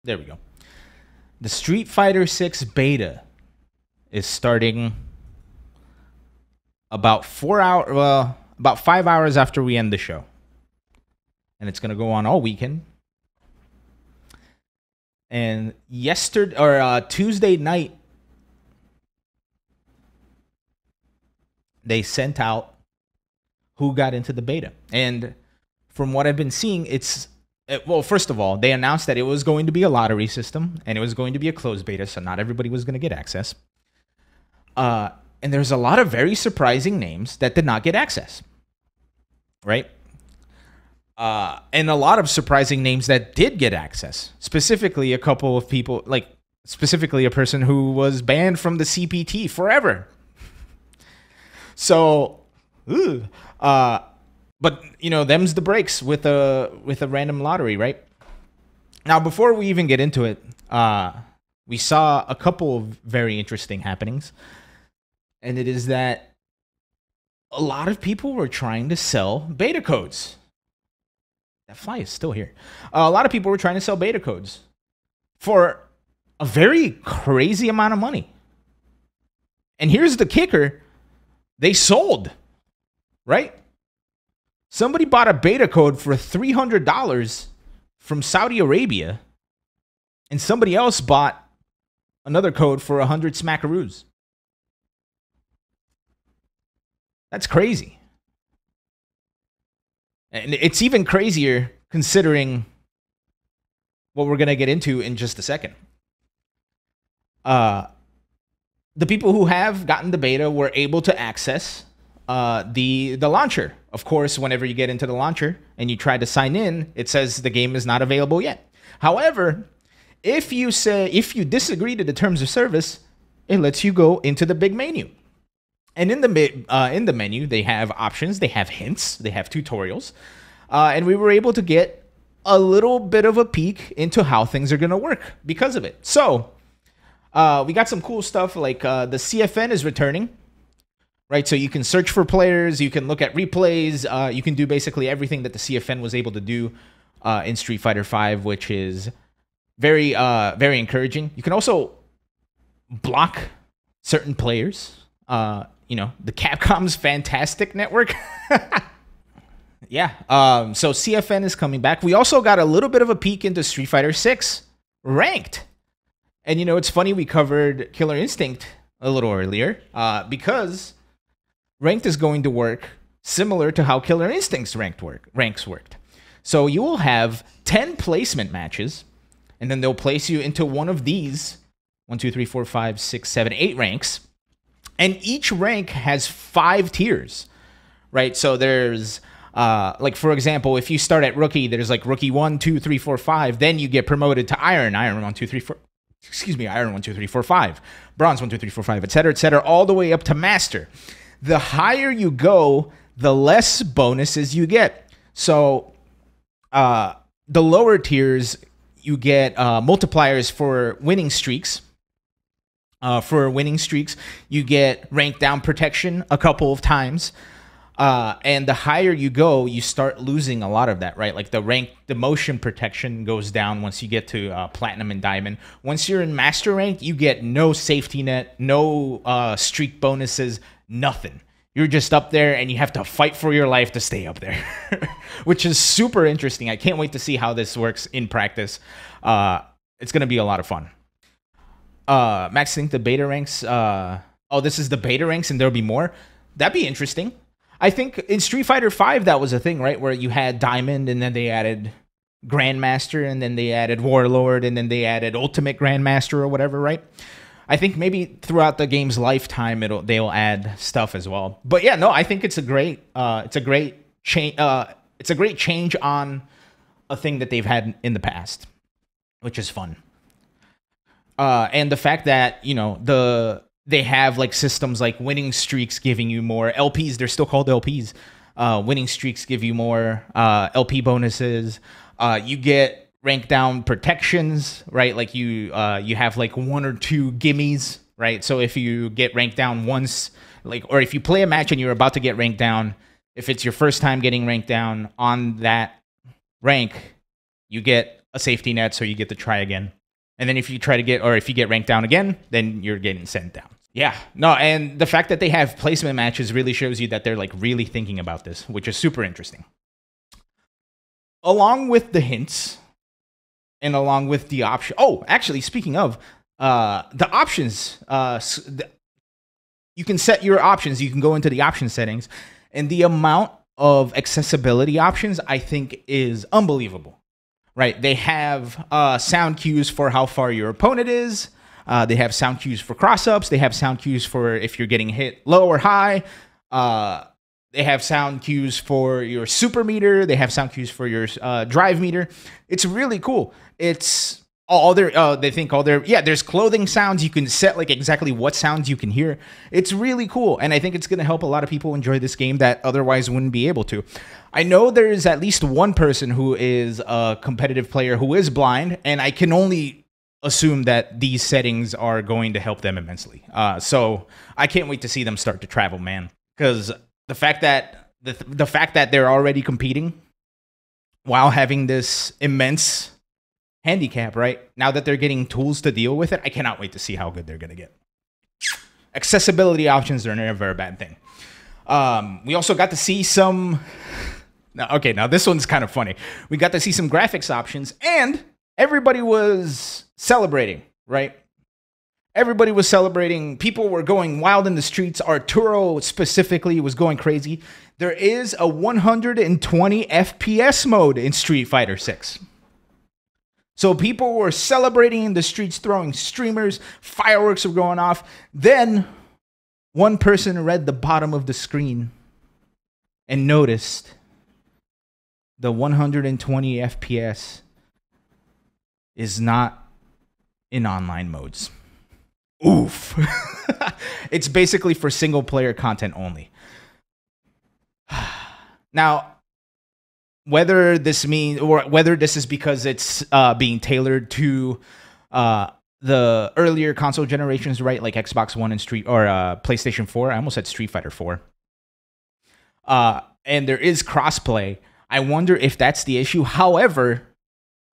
There we go. The Street Fighter 6 beta is starting about 5 hours after we end the show. And it's going to go on all weekend. And Tuesday night, they sent out who got into the beta. And from what I've been seeing, well, first of all, they announced that it was going to be a lottery system and it was going to be a closed beta, so not everybody was going to get access. And there's a lot of very surprising names that did not get access, right? And a lot of surprising names that did get access. Specifically, a couple of people, specifically a person who was banned from the CPT forever. So, but them's the breaks with a random lottery, right? Now, before we even get into it, we saw a couple of very interesting happenings, and it is that a lot of people were trying to sell beta codes. That fly is still here. A lot of people were trying to sell beta codes for a very crazy amount of money. And here's the kicker. They sold, right? Somebody bought a beta code for $300 from Saudi Arabia, and somebody else bought another code for 100 smackaroos. That's crazy. And it's even crazier considering what we're going to get into in just a second. The people who have gotten the beta were able to access the launcher. Of course, whenever you get into the launcher and you try to sign in, it says the game is not available yet. However, if you disagree to the terms of service, it lets you go into the big menu. And in the menu, they have options, they have hints, they have tutorials, and we were able to get a little bit of a peek into how things are going to work because of it. So we got some cool stuff like the CFN is returning, right? So you can search for players, you can look at replays, you can do basically everything that the CFN was able to do in Street Fighter V, which is very, very encouraging. You can also block certain players. The Capcom's Fantastic Network. Yeah. So CFN is coming back. We also got a little bit of a peek into Street Fighter 6 Ranked. And it's funny, we covered Killer Instinct a little earlier because Ranked is going to work similar to how Killer Instinct's ranks worked. So you will have 10 placement matches, and then they'll place you into one of these 1, 2, 3, 4, 5, 6, 7, 8 ranks. And each rank has 5 tiers, right? So there's, for example, if you start at Rookie, there's Rookie 1, 2, 3, 4, 5. Then you get promoted to Iron 1, 2, 3, 4. Iron 1, 2, 3, 4, 5. Bronze 1, 2, 3, 4, 5, etc., all the way up to Master. The higher you go, the less bonuses you get. So the lower tiers, you get multipliers for winning streaks. You get rank down protection a couple of times. And the higher you go, you start losing a lot of that, right? Like the motion protection goes down once you get to Platinum and Diamond. Once you're in Master rank, you get no safety net, no streak bonuses, nothing. You're just up there and you have to fight for your life to stay up there, which is super interesting. I can't wait to see how this works in practice. It's going to be a lot of fun. Max think the beta ranks. This is the beta ranks and there'll be more. That'd be interesting. I think in Street Fighter V that was a thing, right? Where you had Diamond and then they added Grandmaster and then they added Warlord and then they added Ultimate Grandmaster or whatever, right? I think maybe throughout the game's lifetime they'll add stuff as well. But yeah, no, I think it's a great change on a thing that they've had in the past, which is fun. And the fact that, they have systems like winning streaks giving you more LPs. They're still called LPs. Winning streaks give you more LP bonuses. You get rank down protections, right? Like you have 1 or 2 gimmies, right? So if you get ranked down once, or if you play a match and you're about to get ranked down, if it's your first time getting ranked down on that rank, you get a safety net so you get to try again. And then if you try to get, or if you get ranked down again, then you're getting sent down. Yeah, no, and the fact that they have placement matches really shows you that they're like really thinking about this, which is super interesting. Along with the hints and along with the option. Oh, actually, speaking of the options, you can set your options. You can go into the option settings, and the amount of accessibility options I think is unbelievable. Right? They have sound cues for how far your opponent is. They have sound cues for cross-ups. They have sound cues for if you're getting hit low or high. They have sound cues for your super meter. They have sound cues for your drive meter. It's really cool. It's all their, there's clothing sounds. You can set like exactly what sounds you can hear. It's really cool. And I think it's going to help a lot of people enjoy this game that otherwise wouldn't be able to. I know there is at least one person who is a competitive player who is blind, and I can only assume that these settings are going to help them immensely. So I can't wait to see them start to travel, man. Because the fact that they're already competing while having this immense handicap, right? Now that they're getting tools to deal with it, I cannot wait to see how good they're going to get. Accessibility options are never a bad thing. We also got to see some... Now this one's kind of funny. We got to see some graphics options, and everybody was celebrating, right? Everybody was celebrating. People were going wild in the streets. Arturo specifically was going crazy. There is a 120 FPS mode in Street Fighter 6. So people were celebrating in the streets, throwing streamers, fireworks were going off. Then one person read the bottom of the screen and noticed the 120 FPS is not in online modes. Oof. It's basically for single player content only. Now, whether this means, or whether this is because it's being tailored to the earlier console generations, right? Like Xbox One and PlayStation 4. I almost said Street Fighter 4. And there is crossplay. I wonder if that's the issue. However,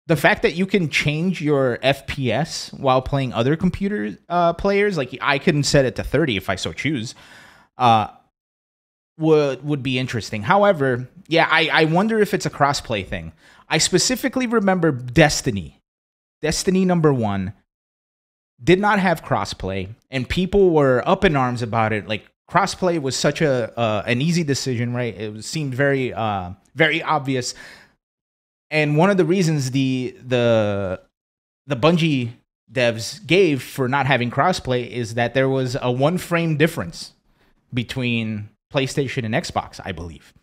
the fact that you can change your FPS while playing other computer players, like I can set it to 30 if I so choose, would be interesting. However, yeah, I wonder if it's a crossplay thing. I specifically remember Destiny. Destiny number 1 did not have crossplay, and people were up in arms about it. Like, crossplay was such an easy decision, right? It seemed very very obvious. And one of the reasons the Bungie devs gave for not having crossplay is that there was a 1 frame difference between PlayStation and Xbox, I believe.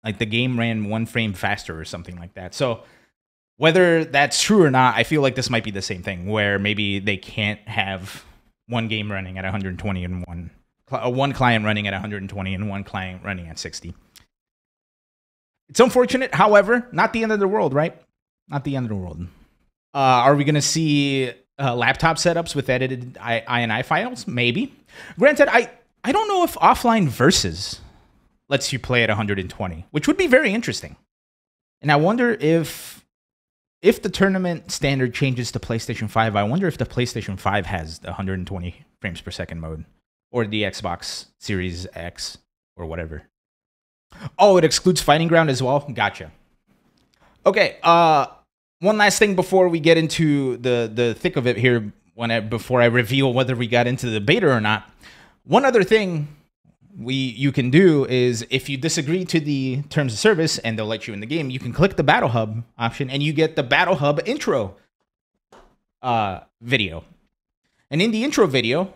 Like the game ran 1 frame faster or something like that. So whether that's true or not, I feel like this might be the same thing where maybe they can't have one game running at 120 and one client running at 120 and one client running at 60. It's unfortunate, however, not the end of the world, right? Not the end of the world. Are we going to see laptop setups with edited INI files? Maybe. Granted, I don't know if offline versus lets you play at 120, which would be very interesting. And I wonder if the tournament standard changes to PlayStation 5, I wonder if the PlayStation 5 has the 120 frames per second mode, or the Xbox Series X or whatever. Oh, it excludes Fighting Ground as well? Gotcha. Okay, one last thing before we get into the thick of it here, before I reveal whether we got into the beta or not. One other thing you can do is, if you disagree to the terms of service and they'll let you in the game, you can click the Battle Hub option and you get the Battle Hub intro video. And in the intro video,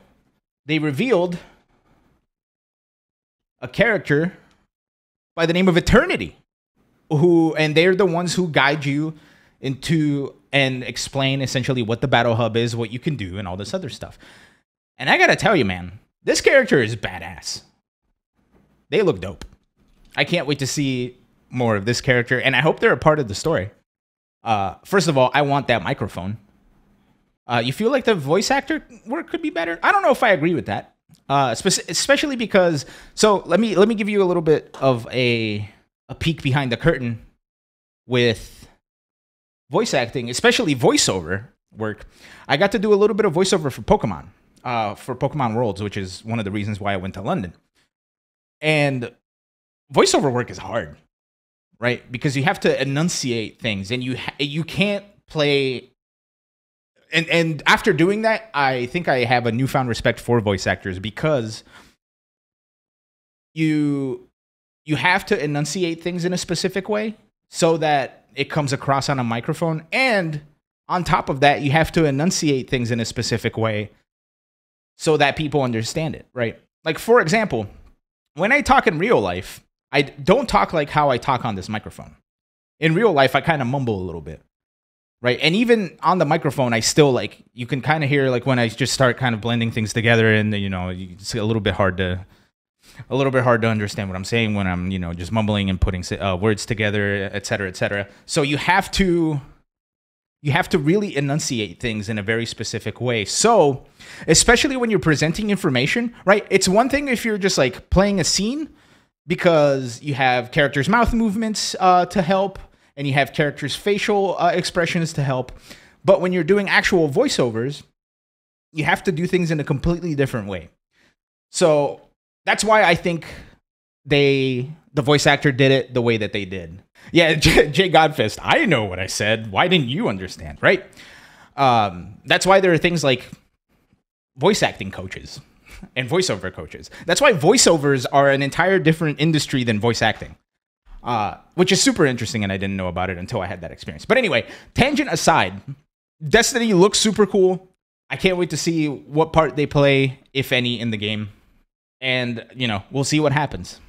they revealed a character by the name of Eternity, and they're the ones who guide you into and explain essentially what the Battle Hub is, what you can do, and all this other stuff. And I gotta tell you, man, this character is badass. They look dope. I can't wait to see more of this character, and I hope they're a part of the story. First of all, I want that microphone. You feel like the voice actor work could be better? I don't know if I agree with that. Especially because, so let me give you a little bit of a peek behind the curtain with voice acting, especially voiceover work, I got to do a little bit of voiceover for Pokemon Worlds, which is one of the reasons why I went to London. And voiceover work is hard, right? Because you have to enunciate things, and you can't play. And after doing that, I think I have a newfound respect for voice actors, because you have to enunciate things in a specific way so that it comes across on a microphone. And on top of that, you have to enunciate things in a specific way so that people understand it, right? Like, for example, when I talk in real life, I don't talk like how I talk on this microphone. In real life, I kind of mumble a little bit, right? And even on the microphone, I still, like, you can kind of hear, like, when I just start kind of blending things together, and, you know, it's a little bit hard to understand what I'm saying when I'm, you know, just mumbling and putting words together, et cetera, et cetera. So you have to really enunciate things in a very specific way. So, especially when you're presenting information, right? It's one thing if you're just like playing a scene, because you have characters' mouth movements to help, and you have characters' facial expressions to help. But when you're doing actual voiceovers, you have to do things in a completely different way. So that's why I think the voice actor did it the way that they did. Yeah, Jay Godfist, I know what I said. Why didn't you understand, right? That's why there are things like voice acting coaches and voiceover coaches. That's why voiceovers are an entire different industry than voice acting, which is super interesting, and I didn't know about it until I had that experience. But anyway, tangent aside, Destiny looks super cool. I can't wait to see what part they play, if any, in the game. And, you know, we'll see what happens.